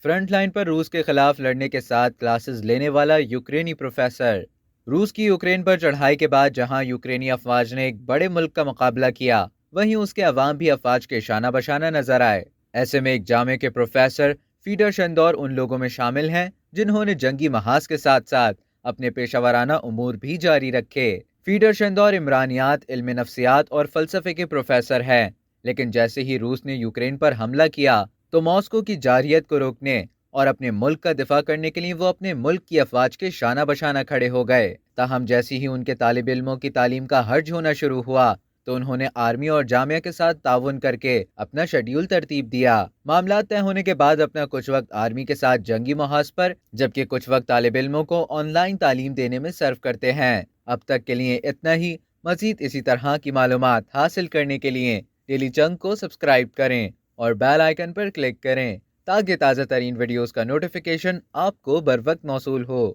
Front line پر روس کے خلاف لڑنے کے ساتھ کلاسز لینے والا یوکرینی پروفیسر۔ روس کی یوکرین پر چڑھائی کے بعد جہاں یوکرینی افواج نے ایک بڑے ملک کا مقابلہ کیا، وہیں اس کے عوام بھی افواج کے شانہ بشانہ نظر آئے۔ ایسے میں ایک جامعے کے پروفیسر فیڈر شندور ان لوگوں میں شامل ہیں جنہوں نے جنگی محاذ کے ساتھ ساتھ اپنے پیشہ ورانہ امور بھی جاری رکھے۔ فیڈر شندور عمرانیات، علم نفسیات اور فلسفے کے پروفیسر ہیں، لیکن جیسے ہی روس نے یوکرین پر حملہ کیا تو ماسکو کی جارحیت کو روکنے اور اپنے ملک کا دفاع کرنے کے لیے وہ اپنے ملک کی افواج کے شانہ بشانہ کھڑے ہو گئے۔ تاہم جیسی ہی ان کے طالب علموں کی تعلیم کا حرج ہونا شروع ہوا تو انہوں نے آرمی اور جامعہ کے ساتھ تعاون کر کے اپنا شیڈیول ترتیب دیا۔ معاملات طے ہونے کے بعد اپنا کچھ وقت آرمی کے ساتھ جنگی محاذ پر، جبکہ کچھ وقت طالب علموں کو آن لائن تعلیم دینے میں صرف کرتے ہیں۔ اب تک کے لیے اتنا ہی۔ مزید اسی طرح کی معلومات حاصل کرنے کے لیے ڈیلی چنک کو سبسکرائب کریں اور بیل آئیکن پر کلک کریں تاکہ تازہ ترین ویڈیوز کا نوٹیفیکیشن آپ کو بر وقت موصول ہو۔